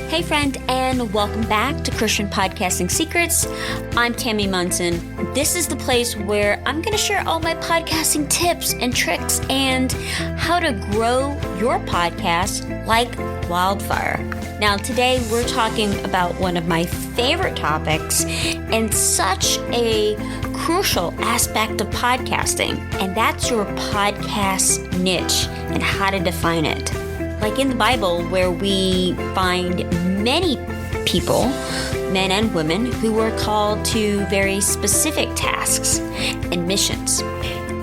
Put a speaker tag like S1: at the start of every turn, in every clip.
S1: Hey friend, and welcome back to Christian Podcasting Secrets. I'm Tammy Munson. This is the place where I'm going to share all my podcasting tips and tricks and how to grow your podcast like wildfire. Now, today we're talking about one of my favorite topics and such a crucial aspect of podcasting, and that's your podcast niche and how to define it. Like in the Bible, where we find many people, men and women, who were called to very specific tasks and missions.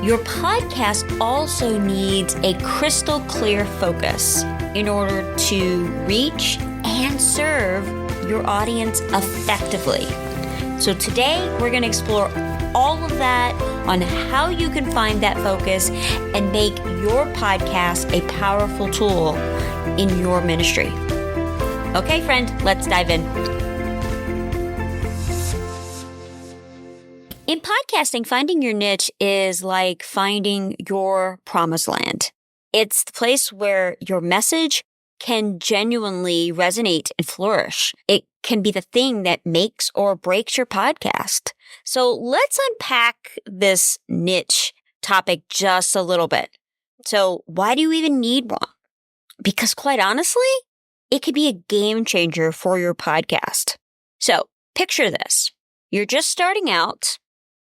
S1: Your podcast also needs a crystal clear focus in order to reach and serve your audience effectively. So today, we're going to explore all of that on how you can find that focus and make your podcast a powerful tool in your ministry. Okay, friend, let's dive in. In podcasting, finding your niche is like finding your promised land. It's the place where your message can genuinely resonate and flourish. It can be the thing that makes or breaks your podcast. So let's unpack this niche topic just a little bit. So why do you even need one? Because quite honestly, it could be a game changer for your podcast. So picture this. You're just starting out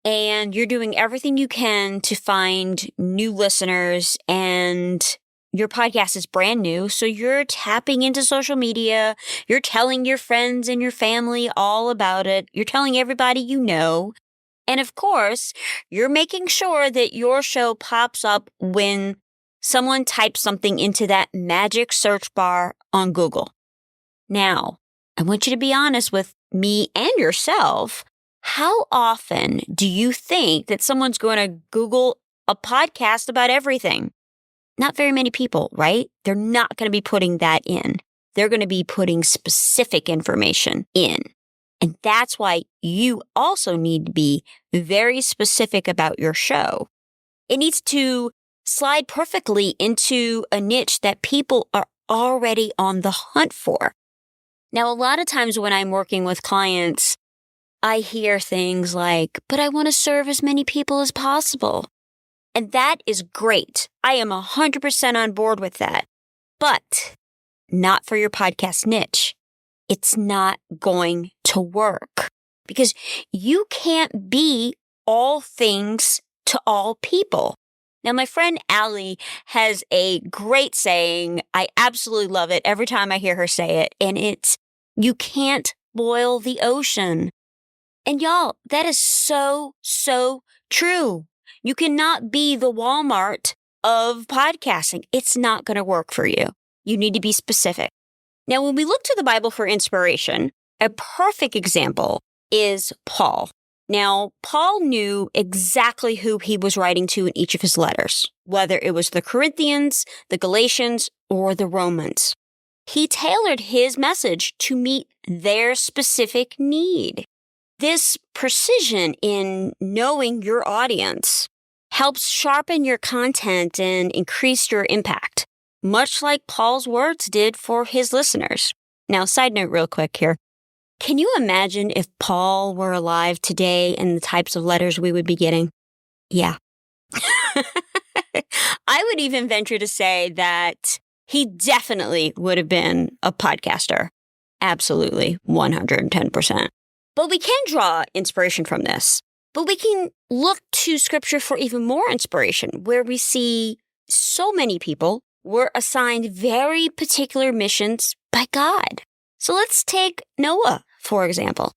S1: and you're doing everything you can to find new listeners, and your podcast is brand new. So you're tapping into social media. You're telling your friends and your family all about it. You're telling everybody you know. And of course, you're making sure that your show pops up when someone types something into that magic search bar on Google. Now, I want you to be honest with me and yourself. How often do you think that someone's going to Google a podcast about everything? Not very many people, right? They're not going to be putting that in. They're going to be putting specific information in. And that's why you also need to be very specific about your show. It needs to slide perfectly into a niche that people are already on the hunt for. Now, a lot of times when I'm working with clients, I hear things like, but I want to serve as many people as possible. And that is great. I am 100% on board with that. But not for your podcast niche. It's not going to work because you can't be all things to all people. Now, my friend Allie has a great saying. I absolutely love it every time I hear her say it. And it's, you can't boil the ocean. And y'all, that is so true. You cannot be the Walmart of podcasting. It's not going to work for you. You need to be specific. Now, when we look to the Bible for inspiration, a perfect example is Paul. Now, Paul knew exactly who he was writing to in each of his letters, whether it was the Corinthians, the Galatians, or the Romans. He tailored his message to meet their specific need. This precision in knowing your audience helps sharpen your content and increase your impact, much like Paul's words did for his listeners. Now, side note real quick here. Can you imagine if Paul were alive today and the types of letters we would be getting? Yeah. I would even venture to say that he definitely would have been a podcaster. Absolutely, 110%. But we can draw inspiration from this. But we can look to Scripture for even more inspiration, where we see so many people were assigned very particular missions by God. So let's take Noah, for example.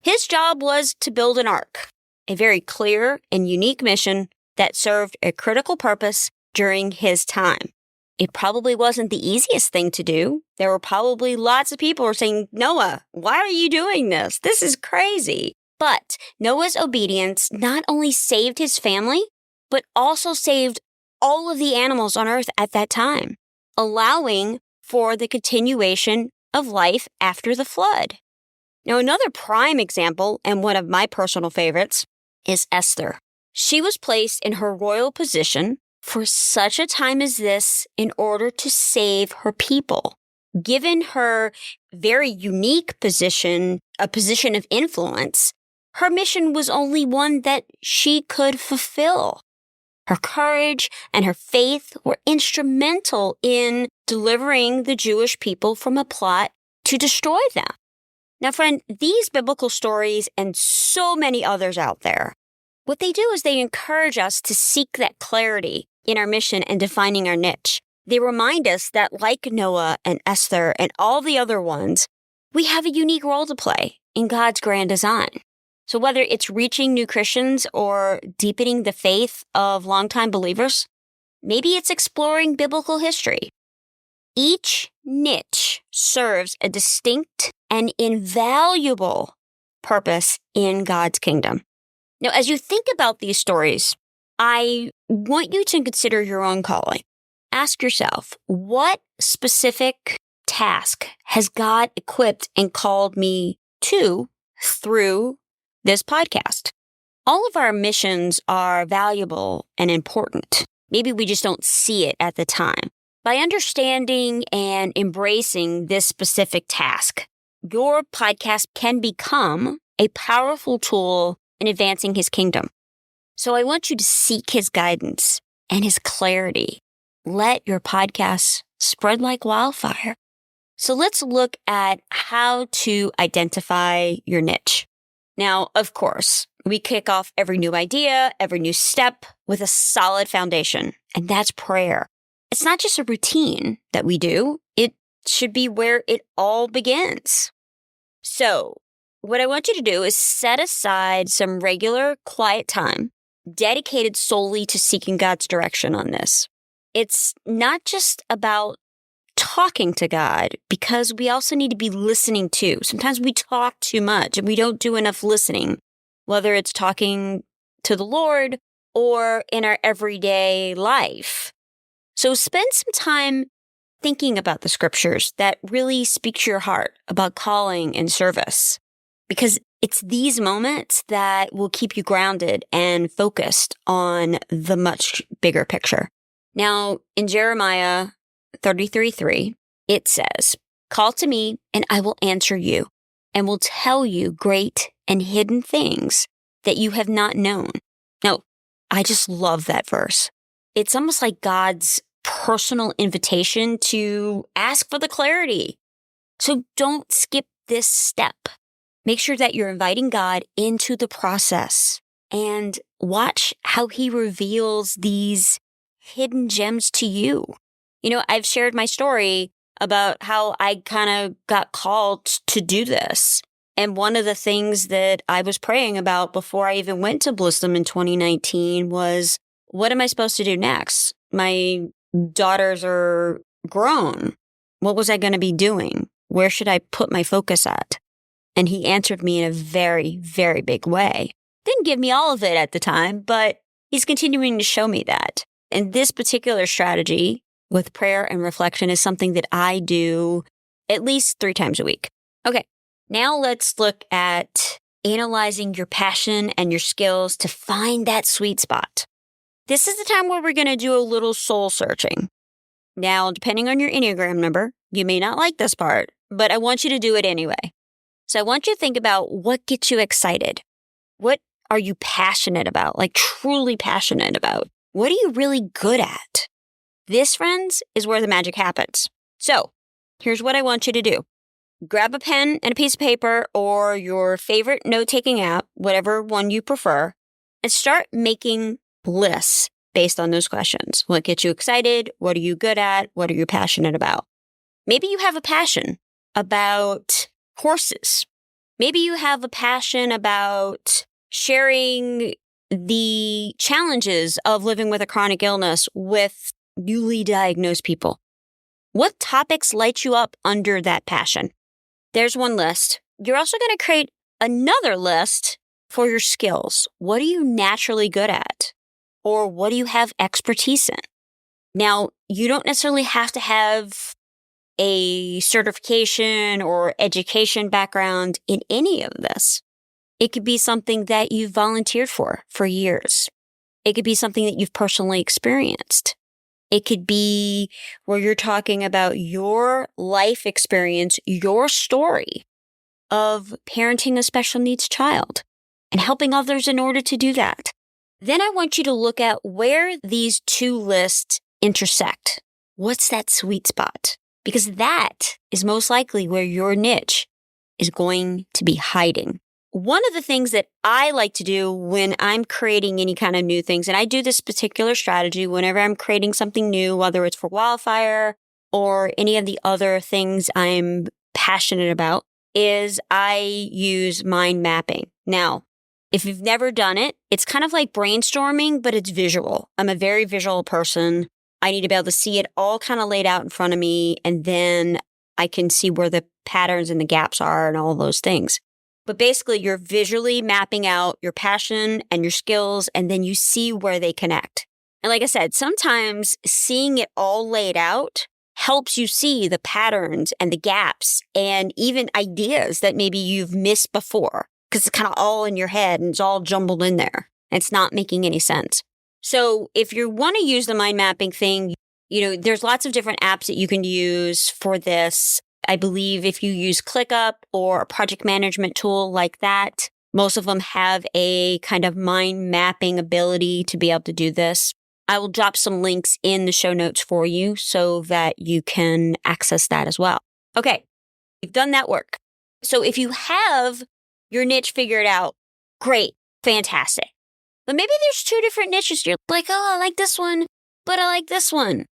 S1: His job was to build an ark, a very clear and unique mission that served a critical purpose during his time. It probably wasn't the easiest thing to do. There were probably lots of people who were saying, Noah, why are you doing this? This is crazy. But Noah's obedience not only saved his family, but also saved all of the animals on earth at that time, allowing for the continuation of life after the flood. Now, another prime example, and one of my personal favorites, is Esther. She was placed in her royal position for such a time as this in order to save her people. Given her very unique position, a position of influence, her mission was only one that she could fulfill. Her courage and her faith were instrumental in delivering the Jewish people from a plot to destroy them. Now, friend, these biblical stories and so many others out there, what they do is they encourage us to seek that clarity in our mission and defining our niche. They remind us that like Noah and Esther and all the other ones, we have a unique role to play in God's grand design. So whether it's reaching new Christians or deepening the faith of longtime believers, maybe it's exploring biblical history. Each niche serves a distinct and invaluable purpose in God's kingdom. Now, as you think about these stories, I want you to consider your own calling. Ask yourself, what specific task has God equipped and called me to through this podcast? All of our missions are valuable and important. Maybe we just don't see it at the time. By understanding and embracing this specific task, your podcast can become a powerful tool in advancing His kingdom. So I want you to seek His guidance and His clarity. Let your podcast spread like wildfire. So let's look at how to identify your niche. Now, of course, we kick off every new idea, every new step with a solid foundation, and that's prayer. It's not just a routine that we do. It should be where it all begins. So what I want you to do is set aside some regular quiet time dedicated solely to seeking God's direction on this. It's not just about talking to God, because we also need to be listening too. Sometimes we talk too much and we don't do enough listening, whether it's talking to the Lord or in our everyday life. So spend some time thinking about the scriptures that really speak to your heart about calling and service, because it's these moments that will keep you grounded and focused on the much bigger picture. Now, in Jeremiah 33:3, it says, "Call to me and I will answer you and will tell you great and hidden things that you have not known." Now, I just love that verse. It's almost like God's personal invitation to ask for the clarity. So don't skip this step. Make sure that you're inviting God into the process and watch how He reveals these hidden gems to you. You know, I've shared my story about how I kind of got called to do this. And one of the things that I was praying about before I even went to Blissdom in 2019 was, what am I supposed to do next? My daughters are grown. What was I going to be doing? Where should I put my focus at? And He answered me in a very, very big way. Didn't give me all of it at the time, but He's continuing to show me that. And this particular strategy with prayer and reflection is something that I do at least 3 times a week. Okay, now let's look at analyzing your passion and your skills to find that sweet spot. This is the time where we're going to do a little soul searching. Now, depending on your Enneagram number, you may not like this part, but I want you to do it anyway. So I want you to think about what gets you excited. What are you passionate about, like truly passionate about? What are you really good at? This, friends, is where the magic happens. So here's what I want you to do. Grab a pen and a piece of paper or your favorite note-taking app, whatever one you prefer, and start making lists based on those questions. What gets you excited? What are you good at? What are you passionate about? Maybe you have a passion about horses. Maybe you have a passion about sharing the challenges of living with a chronic illness with newly diagnosed people. What topics light you up under that passion? There's one list. You're also going to create another list for your skills. What are you naturally good at? Or what do you have expertise in? Now, you don't necessarily have to have a certification or education background in any of this. It could be something that you've volunteered for years. It could be something that you've personally experienced. It could be where you're talking about your life experience, your story of parenting a special needs child and helping others in order to do that. Then I want you to look at where these two lists intersect. What's that sweet spot? Because that is most likely where your niche is going to be hiding. One of the things that I like to do when I'm creating any kind of new things, and I do this particular strategy whenever I'm creating something new, whether it's for wildfire or any of the other things I'm passionate about, is I use mind mapping. Now, if you've never done it, it's kind of like brainstorming, but it's visual. I'm a very visual person. I need to be able to see it all kind of laid out in front of me, and then I can see where the patterns and the gaps are and all those things. But basically, you're visually mapping out your passion and your skills, and then you see where they connect. And like I said, sometimes seeing it all laid out helps you see the patterns and the gaps and even ideas that maybe you've missed before, because it's kind of all in your head and it's all jumbled in there. And it's not making any sense. So if you want to use the mind mapping thing, there's lots of different apps that you can use for this. I believe if you use ClickUp or a project management tool like that, most of them have a kind of mind mapping ability to be able to do this. I will drop some links in the show notes for you so that you can access that as well. Okay, you've done that work. So if you have your niche figured out, great, fantastic. But maybe there's two different niches. You're like, oh, I like this one, but I like this one.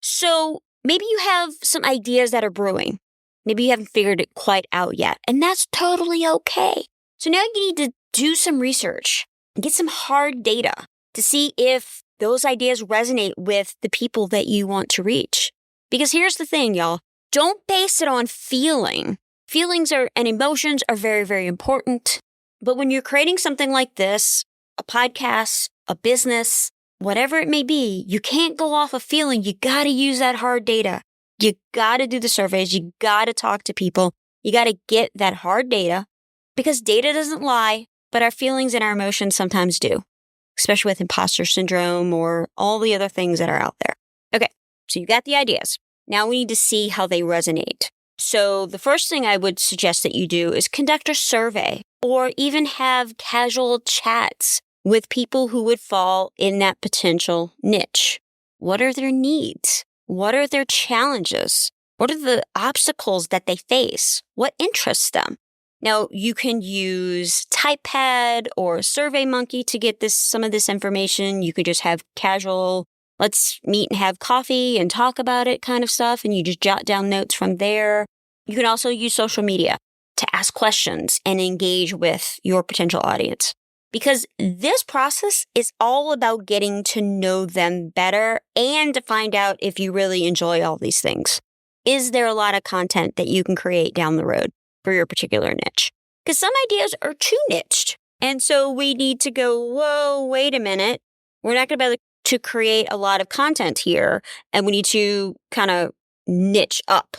S1: So maybe you have some ideas that are brewing. Maybe you haven't figured it quite out yet, and that's totally okay. So now you need to do some research and get some hard data to see if those ideas resonate with the people that you want to reach. Because here's the thing, y'all. Don't base it on feeling. Feelings and emotions are very, very important. But when you're creating something like this, a podcast, a business, whatever it may be, you can't go off of feeling. You got to use that hard data. You got to do the surveys. You got to talk to people. You got to get that hard data, because data doesn't lie, but our feelings and our emotions sometimes do, especially with imposter syndrome or all the other things that are out there. Okay, so you got the ideas. Now we need to see how they resonate. So the first thing I would suggest that you do is conduct a survey or even have casual chats with people who would fall in that potential niche. What are their needs? What are their challenges? What are the obstacles that they face? What interests them? Now, you can use TypePad or SurveyMonkey to get some of this information. You could just have casual, let's meet and have coffee and talk about it kind of stuff, and you just jot down notes from there. You can also use social media to ask questions and engage with your potential audience. Because this process is all about getting to know them better and to find out if you really enjoy all these things. Is there a lot of content that you can create down the road for your particular niche? Because some ideas are too niched. And so we need to go, whoa, wait a minute. We're not going to be able to create a lot of content here. And we need to kind of niche up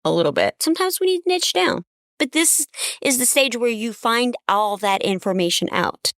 S1: a little bit. Sometimes we need to niche down. But this is the stage where you find all that information out.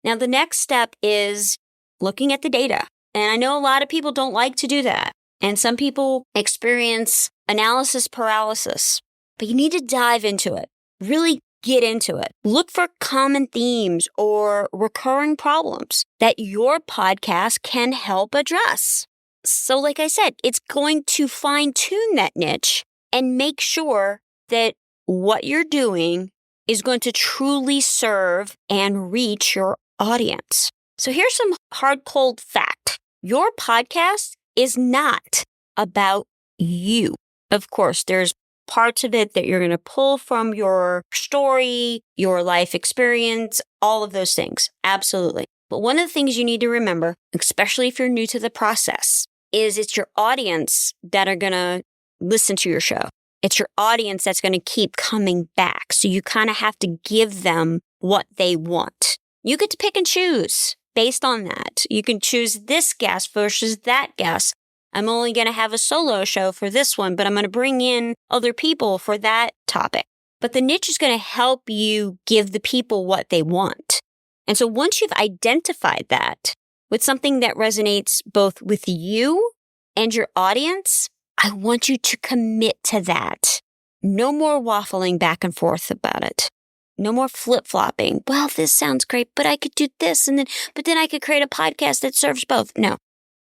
S1: Now, the next step is looking at the data. And I know a lot of people don't like to do that. And some people experience analysis paralysis. But you need to dive into it. Really get into it. Look for common themes or recurring problems that your podcast can help address. So like I said, it's going to fine-tune that niche and make sure that what you're doing is going to truly serve and reach your audience. So here's some hard, cold fact. Your podcast is not about you. Of course, there's parts of it that you're going to pull from your story, your life experience, all of those things. Absolutely. But one of the things you need to remember, especially if you're new to the process, is it's your audience that are going to listen to your show. It's your audience that's going to keep coming back. So you kind of have to give them what they want. You get to pick and choose based on that. You can choose this guest versus that guest. I'm only going to have a solo show for this one, but I'm going to bring in other people for that topic. But the niche is going to help you give the people what they want. And so once you've identified that with something that resonates both with you and your audience, I want you to commit to that. No more waffling back and forth about it. No more flip-flopping. Well, this sounds great, but I could do this but then I could create a podcast that serves both. No.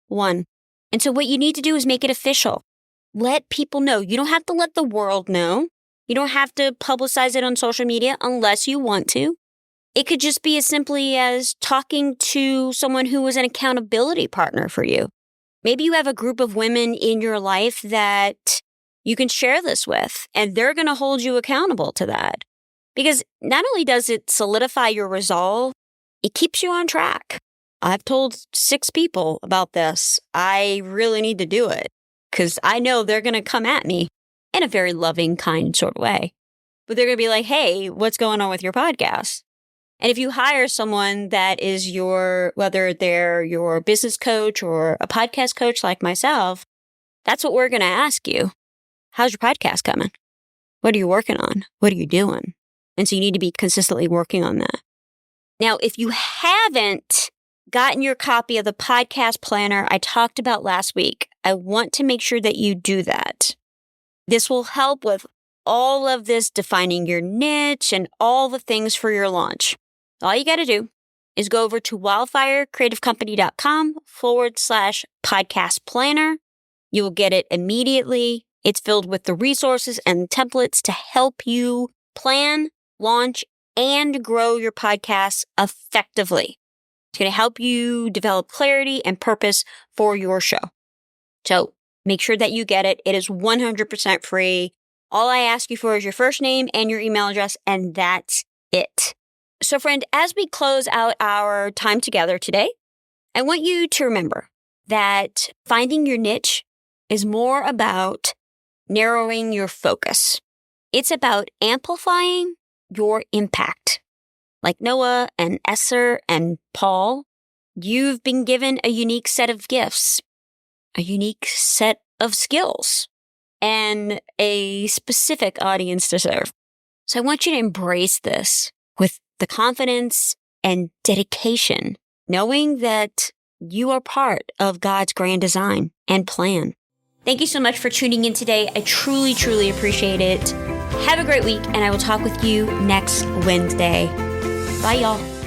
S1: One. And so what you need to do is make it official. Let people know. You don't have to let the world know. You don't have to publicize it on social media unless you want to. It could just be as simply as talking to someone who is an accountability partner for you. Maybe you have a group of women in your life that you can share this with, and they're going to hold you accountable to that. Because not only does it solidify your resolve, it keeps you on track. I've told 6 people about this. I really need to do it because I know they're going to come at me in a very loving, kind sort of way. But they're going to be like, hey, what's going on with your podcast? And if you hire someone that is whether they're your business coach or a podcast coach like myself, that's what we're going to ask you. How's your podcast coming? What are you working on? What are you doing? And so you need to be consistently working on that. Now, if you haven't gotten your copy of the podcast planner I talked about last week, I want to make sure that you do that. This will help with all of this defining your niche and all the things for your launch. All you got to do is go over to wildfirecreativecompany.com/podcast planner. You will get it immediately. It's filled with the resources and templates to help you plan, launch, and grow your podcast effectively. It's going to help you develop clarity and purpose for your show. So make sure that you get it. It is 100% free. All I ask you for is your first name and your email address, and that's it. So friend, as we close out our time together today, I want you to remember that finding your niche is more about narrowing your focus. It's about amplifying your impact. Like Noah and Esther and Paul, you've been given a unique set of gifts, a unique set of skills, and a specific audience to serve. So I want you to embrace this with the confidence and dedication, knowing that you are part of God's grand design and plan. Thank you so much for tuning in today. I truly, truly appreciate it. Have a great week, and I will talk with you next Wednesday. Bye, y'all.